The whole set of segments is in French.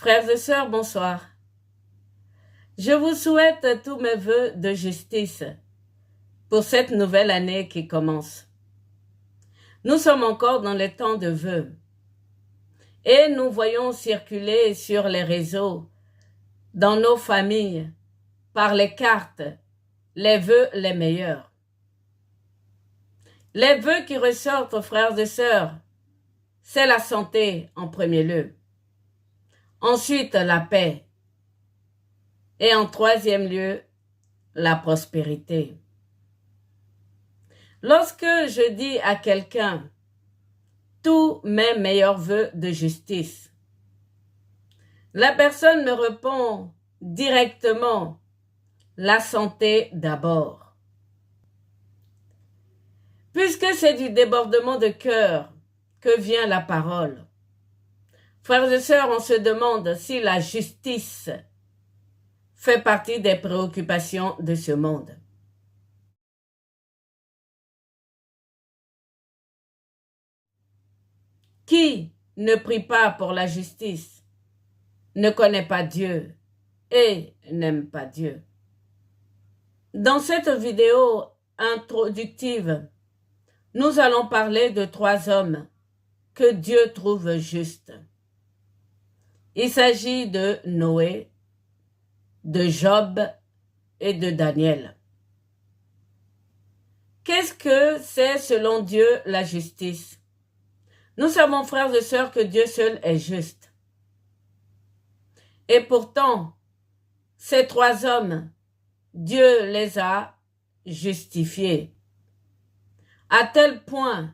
Frères et sœurs, bonsoir. Je vous souhaite tous mes vœux de justice pour cette nouvelle année qui commence. Nous sommes encore dans les temps de vœux et nous voyons circuler sur les réseaux, dans nos familles, par les cartes, les vœux les meilleurs. Les vœux qui ressortent, frères et sœurs, c'est la santé en premier lieu. Ensuite, la paix. Et en troisième lieu, la prospérité. Lorsque je dis à quelqu'un tous mes meilleurs vœux de justice, la personne me répond directement la santé d'abord. Puisque c'est du débordement de cœur que vient la parole, frères et sœurs, on se demande si la justice fait partie des préoccupations de ce monde. Qui ne prie pas pour la justice ne connaît pas Dieu et n'aime pas Dieu. Dans cette vidéo introductive, nous allons parler de 3 hommes que Dieu trouve justes. Il s'agit de Noé, de Job et de Daniel. Qu'est-ce que c'est selon Dieu la justice? Nous savons, frères et sœurs, que Dieu seul est juste. Et pourtant, ces 3 hommes, Dieu les a justifiés, à tel point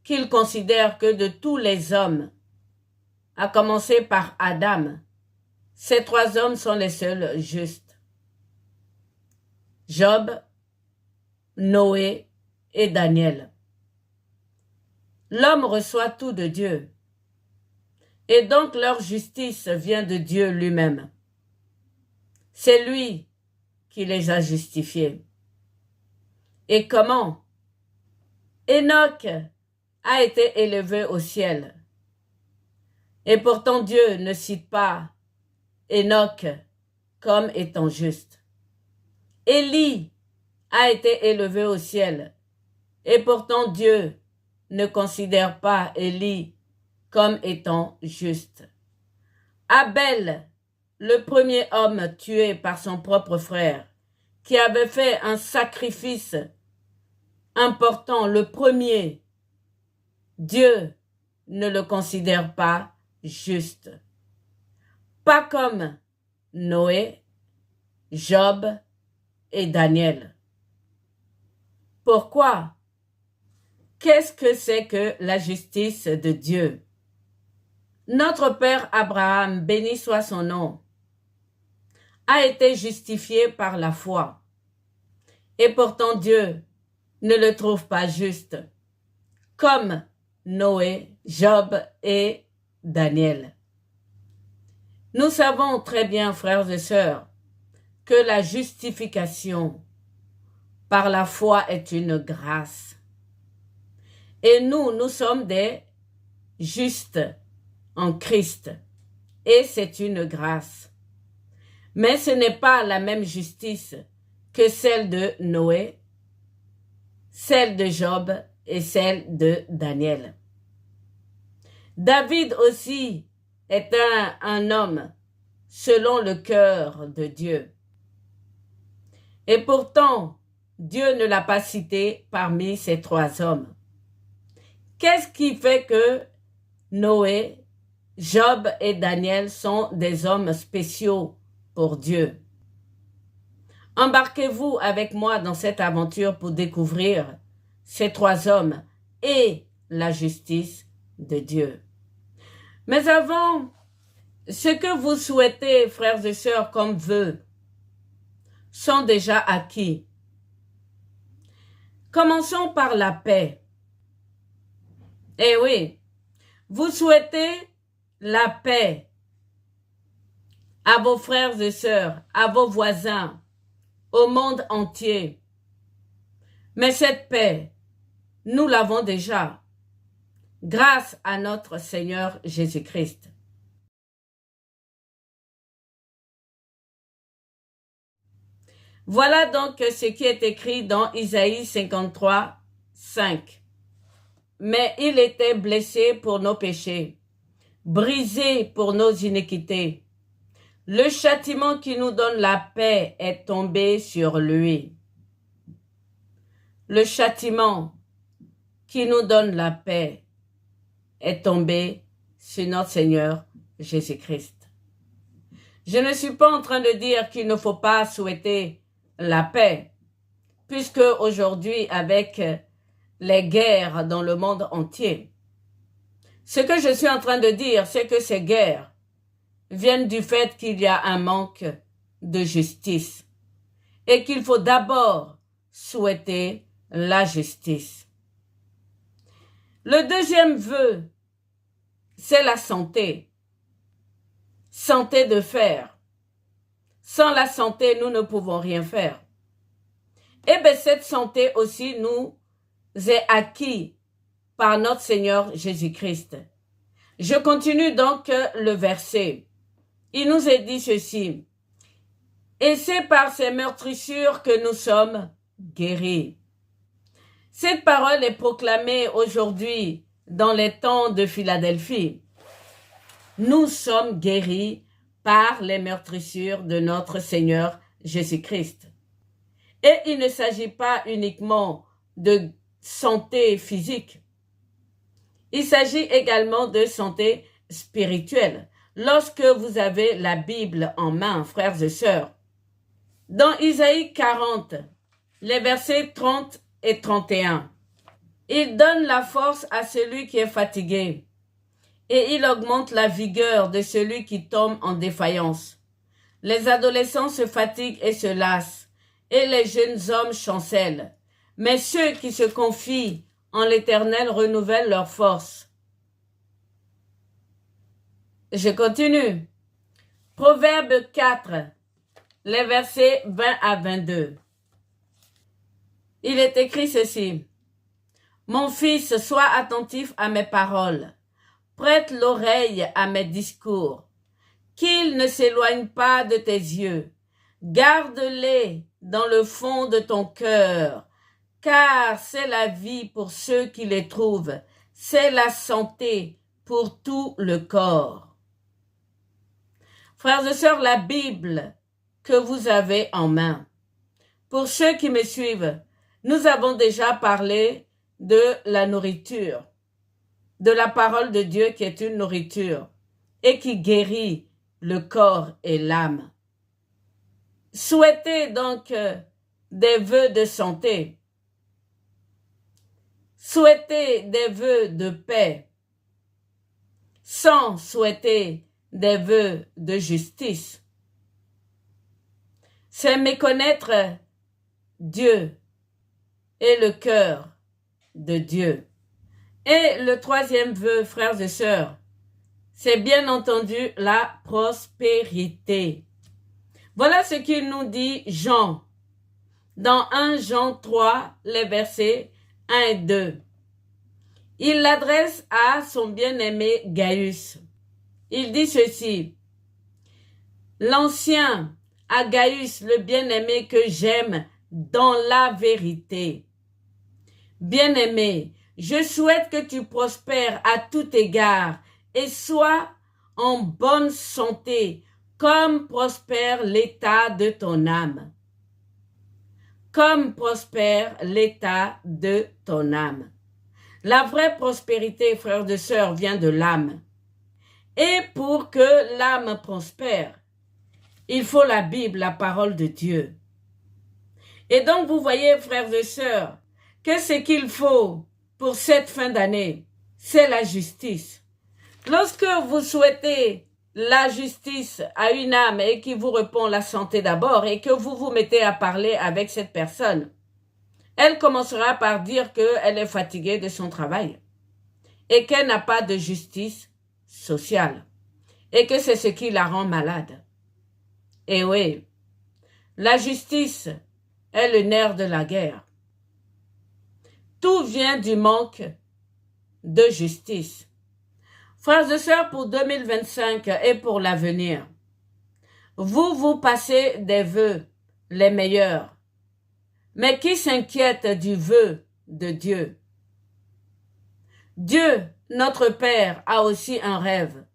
qu'il considère que de tous les hommes, à commencer par Adam, ces 3 hommes sont les seuls justes. Job, Noé et Daniel. L'homme reçoit tout de Dieu. Et donc leur justice vient de Dieu lui-même. C'est lui qui les a justifiés. Et comment? Enoch a été élevé au ciel. Et pourtant Dieu ne cite pas Enoch comme étant juste. Élie a été élevé au ciel. Et pourtant Dieu ne considère pas Élie comme étant juste. Abel, le premier homme tué par son propre frère, qui avait fait un sacrifice important, le premier, Dieu ne le considère pas juste. Pas comme Noé, Job et Daniel. Pourquoi? Qu'est-ce que c'est que la justice de Dieu? Notre père Abraham, béni soit son nom, a été justifié par la foi. Et pourtant Dieu ne le trouve pas juste, comme Noé, Job et Daniel. Nous savons très bien, frères et sœurs, que la justification par la foi est une grâce. Et nous sommes des justes en Christ. Et c'est une grâce. Mais ce n'est pas la même justice que celle de Noé, celle de Job et celle de Daniel. David aussi est un homme selon le cœur de Dieu. Et pourtant, Dieu ne l'a pas cité parmi ces 3 hommes. Qu'est-ce qui fait que Noé, Job et Daniel sont des hommes spéciaux pour Dieu? Embarquez-vous avec moi dans cette aventure pour découvrir ces 3 hommes et la justice de Dieu. Mais avant, ce que vous souhaitez, frères et sœurs, comme vœux, sont déjà acquis. Commençons par la paix. Eh oui, vous souhaitez la paix à vos frères et sœurs, à vos voisins, au monde entier. Mais cette paix, nous l'avons déjà, grâce à notre Seigneur Jésus-Christ. Voilà donc ce qui est écrit dans Isaïe 53, 5. Mais il était blessé pour nos péchés, brisé pour nos iniquités. Le châtiment qui nous donne la paix est tombé sur lui. Le châtiment qui nous donne la paix est tombé sur notre Seigneur Jésus-Christ. Je ne suis pas en train de dire qu'il ne faut pas souhaiter la paix, puisque aujourd'hui, avec les guerres dans le monde entier, ce que je suis en train de dire, c'est que ces guerres viennent du fait qu'il y a un manque de justice et qu'il faut d'abord souhaiter la justice. Le deuxième vœu, c'est la santé. Santé de fer. Sans la santé, nous ne pouvons rien faire. Et bien, cette santé aussi nous est acquise par notre Seigneur Jésus-Christ. Je continue donc le verset. Il nous est dit ceci. Et c'est par ces meurtrissures que nous sommes guéris. Cette parole est proclamée aujourd'hui dans les temps de Philadelphie. Nous sommes guéris par les meurtrissures de notre Seigneur Jésus-Christ. Et il ne s'agit pas uniquement de santé physique. Il s'agit également de santé spirituelle. Lorsque vous avez la Bible en main, frères et sœurs, dans Isaïe 40, les versets 30 et 31, il donne la force à celui qui est fatigué et il augmente la vigueur de celui qui tombe en défaillance. Les adolescents se fatiguent et se lassent et les jeunes hommes chancellent. Mais ceux qui se confient en l'Éternel renouvellent leur force. Je continue. Proverbe 4, les versets 20 à 22. Il est écrit ceci. Mon fils, sois attentif à mes paroles. Prête l'oreille à mes discours. Qu'ils ne s'éloignent pas de tes yeux. Garde-les dans le fond de ton cœur, car c'est la vie pour ceux qui les trouvent. C'est la santé pour tout le corps. Frères et sœurs, la Bible que vous avez en main. Pour ceux qui me suivent, nous avons déjà parlé de la nourriture, de la parole de Dieu qui est une nourriture et qui guérit le corps et l'âme. Souhaitez donc des vœux de santé. Souhaitez des vœux de paix, sans souhaiter des vœux de justice. C'est méconnaître Dieu et le cœur de Dieu. Et le troisième vœu, frères et sœurs, c'est bien entendu la prospérité. Voilà ce qu'il nous dit Jean, dans 1 Jean 3, les versets 1 et 2. Il l'adresse à son bien-aimé Gaius. Il dit ceci. L'ancien à Gaius, le bien-aimé que j'aime dans la vérité. Bien-aimé, je souhaite que tu prospères à tout égard et sois en bonne santé, comme prospère l'état de ton âme. Comme prospère l'état de ton âme. La vraie prospérité, frères et sœurs, vient de l'âme. Et pour que l'âme prospère, il faut la Bible, la parole de Dieu. Et donc, vous voyez, frères et sœurs, que ce qu'il faut pour cette fin d'année, c'est la justice. Lorsque vous souhaitez la justice à une âme et qui vous répond la santé d'abord et que vous vous mettez à parler avec cette personne, elle commencera par dire qu'elle est fatiguée de son travail et qu'elle n'a pas de justice sociale et que c'est ce qui la rend malade. Et oui, la justice est le nerf de la guerre. Tout vient du manque de justice. Frères et sœurs, pour 2025 et pour l'avenir, vous passez des vœux les meilleurs, mais qui s'inquiètent du vœu de Dieu. Dieu, notre Père, a aussi un rêve.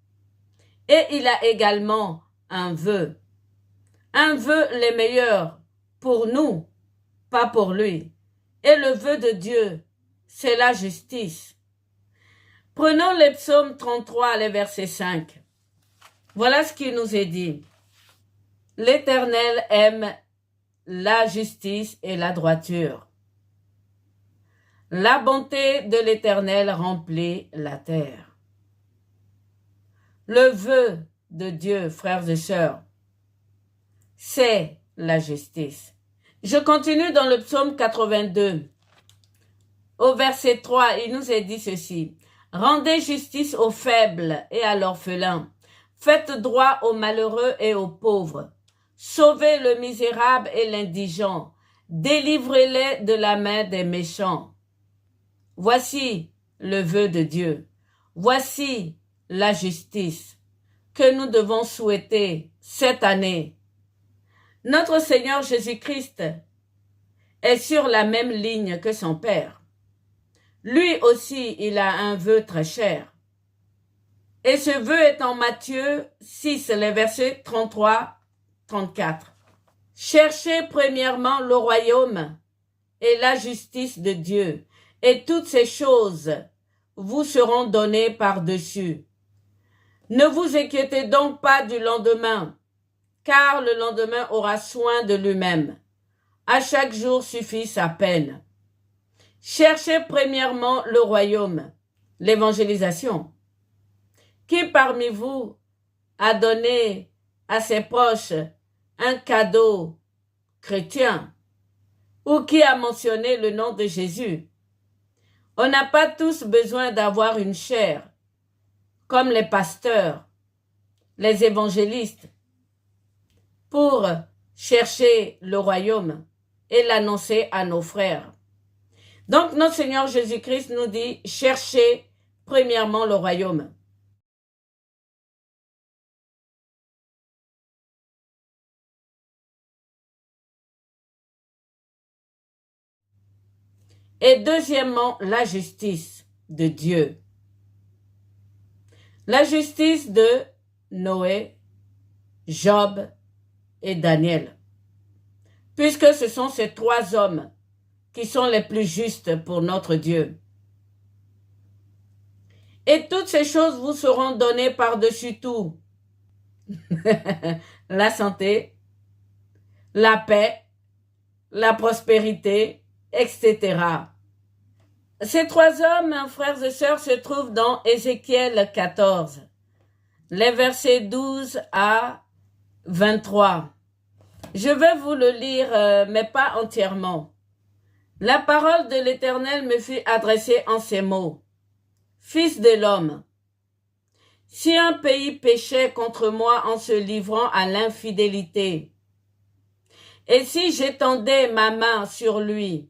Et il a également un vœu. Un vœu les meilleurs pour nous, pas pour lui. Et le vœu de Dieu, c'est la justice. Prenons les psaumes 33, les versets 5. Voilà ce qui nous est dit. L'Éternel aime la justice et la droiture. La bonté de l'Éternel remplit la terre. Le vœu de Dieu, frères et sœurs, c'est la justice. Je continue dans le psaume 82. Au verset 3, il nous est dit ceci. Rendez justice aux faibles et à l'orphelin. Faites droit aux malheureux et aux pauvres. Sauvez le misérable et l'indigent. Délivrez-les de la main des méchants. Voici le vœu de Dieu. Voici la justice que nous devons souhaiter cette année. Notre Seigneur Jésus-Christ est sur la même ligne que son Père. Lui aussi, il a un vœu très cher. Et ce vœu est en Matthieu 6, les versets 33-34. Cherchez premièrement le royaume et la justice de Dieu, et toutes ces choses vous seront données par-dessus. Ne vous inquiétez donc pas du lendemain, car le lendemain aura soin de lui-même. À chaque jour suffit sa peine. Cherchez premièrement le royaume, l'évangélisation. Qui parmi vous a donné à ses proches un cadeau chrétien ou qui a mentionné le nom de Jésus? On n'a pas tous besoin d'avoir une chaire, comme les pasteurs, les évangélistes, pour chercher le royaume et l'annoncer à nos frères. Donc notre Seigneur Jésus-Christ nous dit, cherchez premièrement le royaume. Et deuxièmement, la justice de Dieu. La justice de Noé, Job et Daniel. Puisque ce sont ces trois hommes qui sont les plus justes pour notre Dieu. Et toutes ces choses vous seront données par-dessus tout. La santé, la paix, la prospérité, etc. Ces trois hommes, frères et sœurs, se trouvent dans Ézéchiel 14, les versets 12 à 23. Je vais vous le lire, mais pas entièrement. La parole de l'Éternel me fut adressée en ces mots. Fils de l'homme, si un pays péchait contre moi en se livrant à l'infidélité, et si j'étendais ma main sur lui,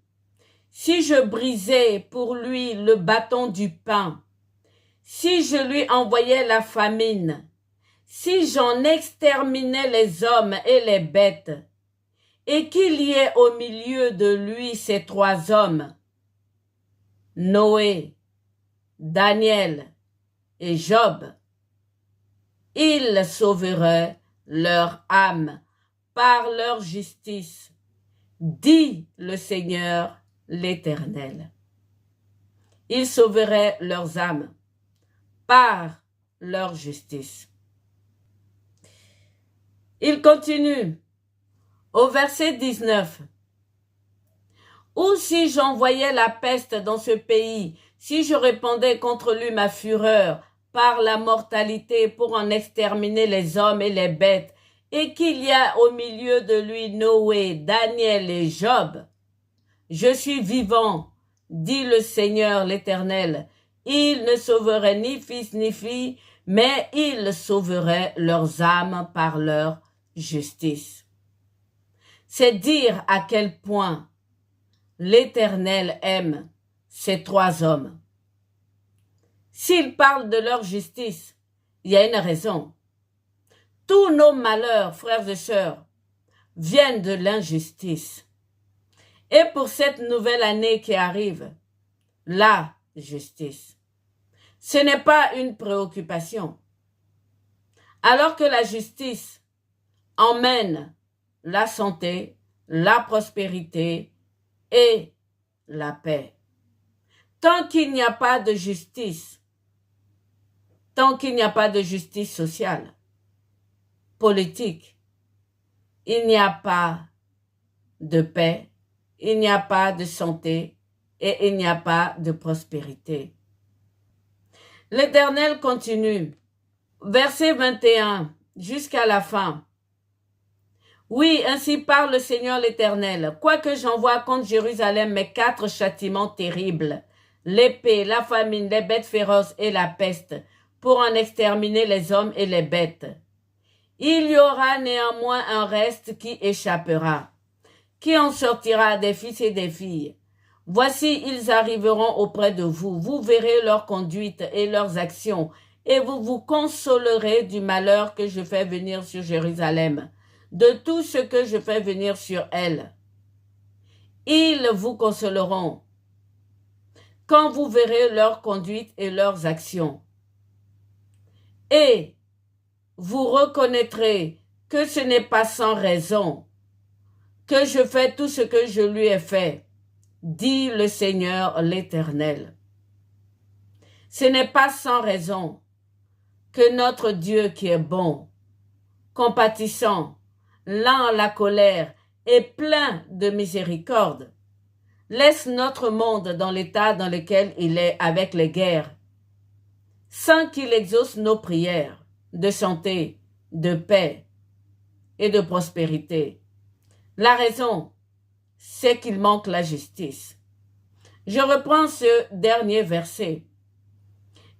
si je brisais pour lui le bâton du pain, si je lui envoyais la famine, si j'en exterminais les hommes et les bêtes, et qu'il y ait au milieu de lui ces trois hommes, Noé, Daniel et Job, ils sauveraient leur âme par leur justice, dit le Seigneur l'Éternel. Ils sauveraient leurs âmes par leur justice. Il continue au verset 19. Ou si j'envoyais la peste dans ce pays, si je répandais contre lui ma fureur par la mortalité pour en exterminer les hommes et les bêtes, et qu'il y a au milieu de lui Noé, Daniel et Job, je suis vivant, dit le Seigneur l'Éternel. Il ne sauverait ni fils ni fille, mais il sauverait leurs âmes par leur justice. C'est dire à quel point l'Éternel aime ces trois hommes. S'il parle de leur justice, il y a une raison. Tous nos malheurs, frères et sœurs, viennent de l'injustice. Et pour cette nouvelle année qui arrive, la justice. Ce n'est pas une préoccupation. Alors que la justice emmène la santé, la prospérité et la paix. Tant qu'il n'y a pas de justice, tant qu'il n'y a pas de justice sociale, politique, il n'y a pas de paix, il n'y a pas de santé et il n'y a pas de prospérité. L'Éternel continue, verset 21 jusqu'à la fin. Oui, ainsi parle le Seigneur l'Éternel. Quoique j'envoie contre Jérusalem mes 4 châtiments terribles, l'épée, la famine, les bêtes féroces et la peste, pour en exterminer les hommes et les bêtes. Il y aura néanmoins un reste qui échappera, qui en sortira des fils et des filles. Voici, ils arriveront auprès de vous. Vous verrez leur conduite et leurs actions, et vous vous consolerez du malheur que je fais venir sur Jérusalem, de tout ce que je fais venir sur elle. Ils vous consoleront quand vous verrez leur conduite et leurs actions. Et vous reconnaîtrez que ce n'est pas sans raison que je fais tout ce que je lui ai fait, dit le Seigneur l'Éternel. Ce n'est pas sans raison que notre Dieu qui est bon, compatissant, lent à la colère et plein de miséricorde, laisse notre monde dans l'état dans lequel il est avec les guerres, sans qu'il exauce nos prières de santé, de paix et de prospérité. La raison, c'est qu'il manque la justice. Je reprends ce dernier verset.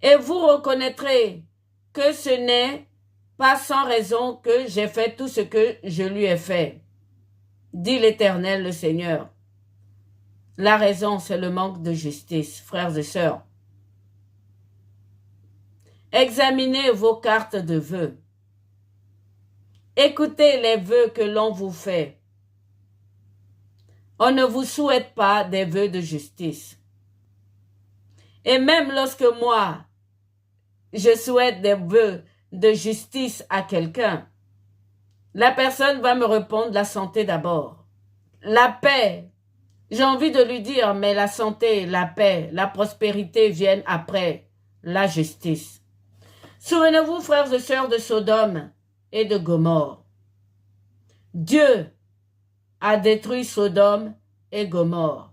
Et vous reconnaîtrez que ce n'est pas sans raison que j'ai fait tout ce que je lui ai fait, dit l'Éternel le Seigneur. La raison, c'est le manque de justice, frères et sœurs. Examinez vos cartes de vœux. Écoutez les vœux que l'on vous fait. On ne vous souhaite pas des vœux de justice. Et même lorsque moi, je souhaite des vœux de justice à quelqu'un, la personne va me répondre la santé d'abord. La paix, j'ai envie de lui dire, mais la santé, la paix, la prospérité viennent après la justice. Souvenez-vous, frères et sœurs de Sodome et de Gomorrhe. Dieu a détruit Sodome et Gomorrhe.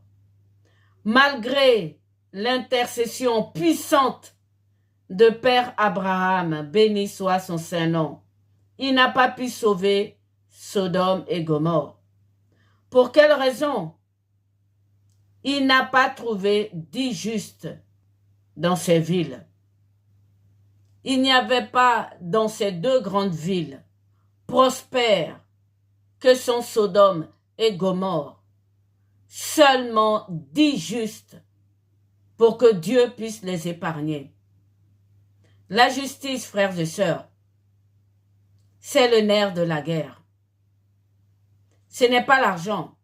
Malgré l'intercession puissante de Père Abraham, béni soit son saint nom, il n'a pas pu sauver Sodome et Gomorrhe. Pour quelle raison? Il n'a pas trouvé 10 justes dans ces villes. Il n'y avait pas dans ces 2 grandes villes prospères que sont Sodome et Gomorrhe seulement 10 justes pour que Dieu puisse les épargner. La justice, frères et sœurs, c'est le nerf de la guerre. Ce n'est pas l'argent,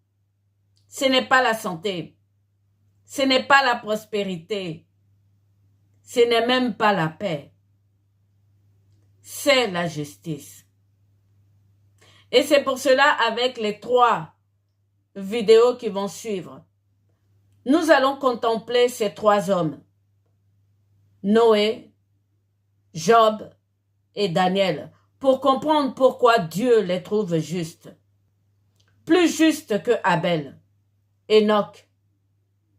ce n'est pas la santé, ce n'est pas la prospérité, ce n'est même pas la paix. C'est la justice. Et c'est pour cela, avec les 3 vidéos qui vont suivre, nous allons contempler ces 3 hommes, Noé, Job et Daniel, pour comprendre pourquoi Dieu les trouve justes. Plus justes que Abel, Enoch,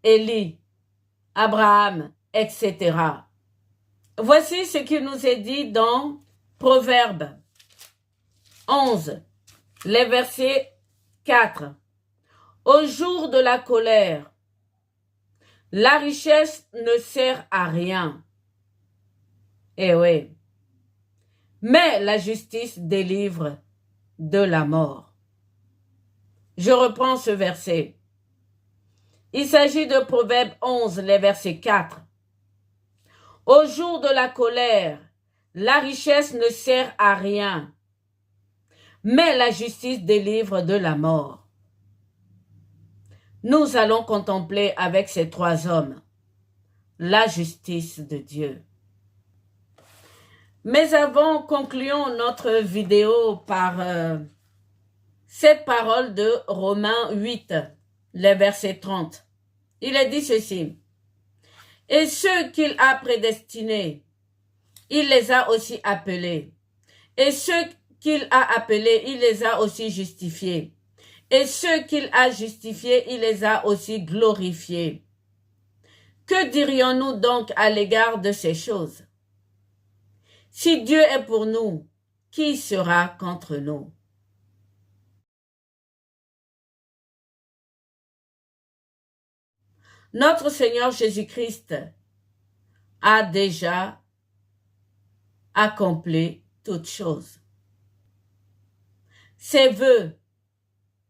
Élie, Abraham, etc. Voici ce qui nous est dit dans Proverbes 11, les versets 4. Au jour de la colère, la richesse ne sert à rien. Eh oui. Mais la justice délivre de la mort. Je reprends ce verset. Il s'agit de Proverbes 11, les versets 4. Au jour de la colère, la richesse ne sert à rien, mais la justice délivre de la mort. Nous allons contempler avec ces trois hommes la justice de Dieu. Mais avant, concluons notre vidéo par cette parole de Romains 8, le verset 30. Il est dit ceci. Et ceux qu'il a prédestinés, il les a aussi appelés. Et ceux qu'il a appelés, il les a aussi justifiés. Et ceux qu'il a justifiés, il les a aussi glorifiés. Que dirions-nous donc à l'égard de ces choses? Si Dieu est pour nous, qui sera contre nous? Notre Seigneur Jésus-Christ a déjà accompli toutes choses. Ses vœux,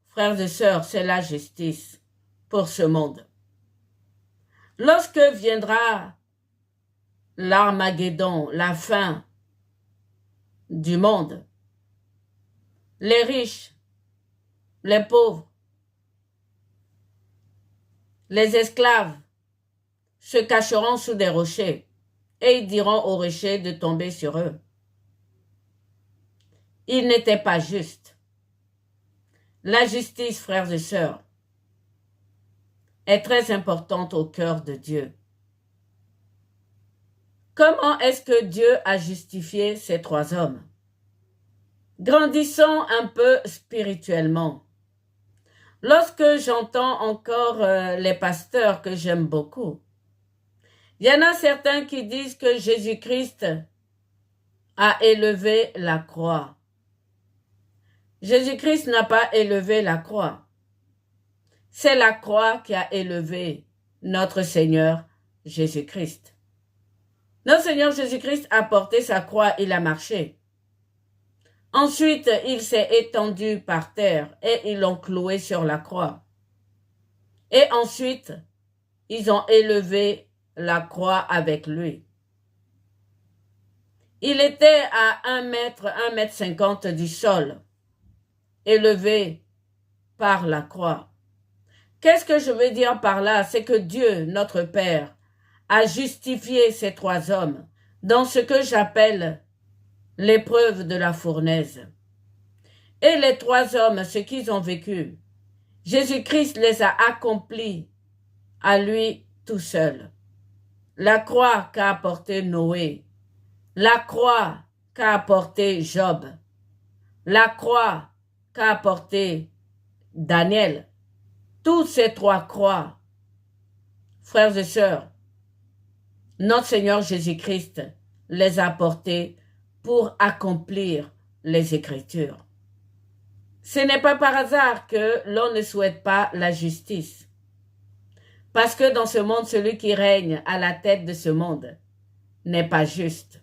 frères et sœurs, c'est la justice pour ce monde. Lorsque viendra l'Armageddon, la fin du monde, les riches, les pauvres, les esclaves se cacheront sous des rochers et ils diront aux rochers de tomber sur eux. Il n'était pas juste. La justice, frères et sœurs, est très importante au cœur de Dieu. Comment est-ce que Dieu a justifié ces trois hommes? Grandissons un peu spirituellement. Lorsque j'entends encore les pasteurs que j'aime beaucoup, il y en a certains qui disent que Jésus-Christ a élevé la croix. Jésus-Christ n'a pas élevé la croix. C'est la croix qui a élevé notre Seigneur Jésus-Christ. Notre Seigneur Jésus-Christ a porté sa croix, il a marché. Ensuite, il s'est étendu par terre et ils l'ont cloué sur la croix. Et ensuite, ils ont élevé la croix avec lui. Il était à 1 mètre du sol, élevé par la croix. Qu'est-ce que je veux dire par là? C'est que Dieu, notre Père, a justifié ces trois hommes dans ce que j'appelle l'épreuve de la fournaise. Et les trois hommes, ce qu'ils ont vécu, Jésus-Christ les a accomplis à lui tout seul. La croix qu'a apporté Noé, la croix qu'a apporté Job, la croix qu'a apporté Daniel, toutes ces trois croix, frères et sœurs, notre Seigneur Jésus-Christ les a portés pour accomplir les Écritures. Ce n'est pas par hasard que l'on ne souhaite pas la justice. Parce que dans ce monde, celui qui règne à la tête de ce monde n'est pas juste.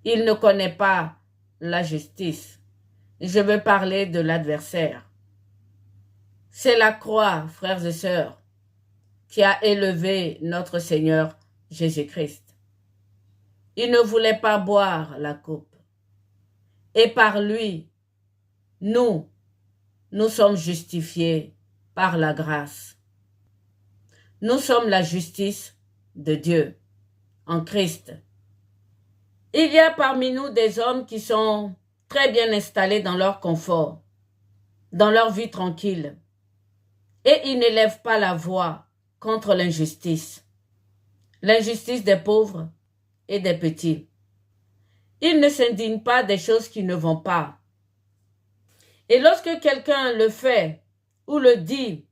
Il ne connaît pas la justice. Je veux parler de l'adversaire. C'est la croix, frères et sœurs, qui a élevé notre Seigneur Jésus-Christ. Il ne voulait pas boire la coupe. Et par lui, nous sommes justifiés par la grâce. Nous sommes la justice de Dieu en Christ. Il y a parmi nous des hommes qui sont très bien installés dans leur confort, dans leur vie tranquille, et ils n'élèvent pas la voix contre l'injustice des pauvres et des petits. Ils ne s'indignent pas des choses qui ne vont pas. Et lorsque quelqu'un le fait ou le dit,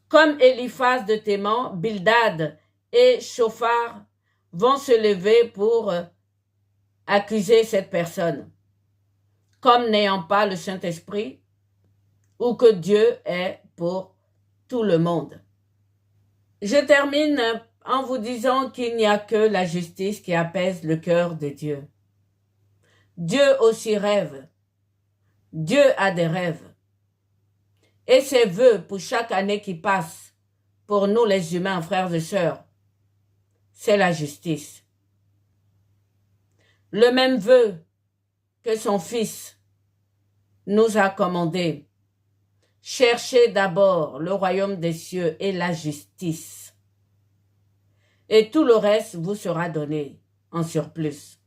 comme Eliphaz de Théman, Bildad et Shophar vont se lever pour accuser cette personne, comme n'ayant pas le Saint-Esprit ou que Dieu est pour tout le monde. Je termine en vous disant qu'il n'y a que la justice qui apaise le cœur de Dieu. Dieu aussi rêve. Dieu a des rêves. Et ses vœux pour chaque année qui passe, pour nous les humains, frères et sœurs, c'est la justice. Le même vœu que son Fils nous a commandé: cherchez d'abord le royaume des cieux et la justice, et tout le reste vous sera donné en surplus.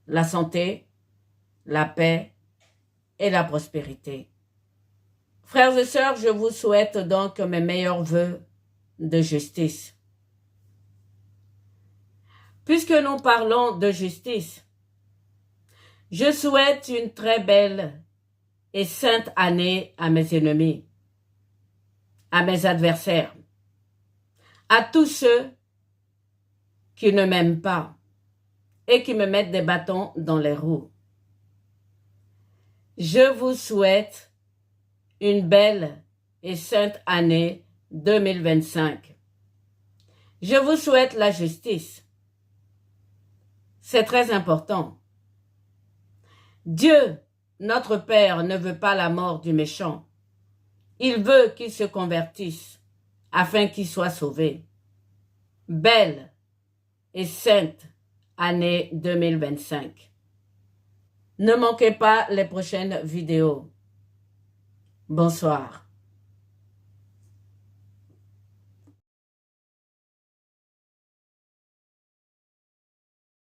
La santé, la paix et la prospérité. Frères et sœurs, je vous souhaite donc mes meilleurs vœux de justice. Puisque nous parlons de justice, je souhaite une très belle et sainte année à mes ennemis, à mes adversaires, à tous ceux qui ne m'aiment pas et qui me mettent des bâtons dans les roues. Je vous souhaite une belle et sainte année 2025. Je vous souhaite la justice. C'est très important. Dieu, notre Père, ne veut pas la mort du méchant. Il veut qu'il se convertisse afin qu'il soit sauvé. Belle et sainte année 2025. Ne manquez pas les prochaines vidéos. Bonsoir.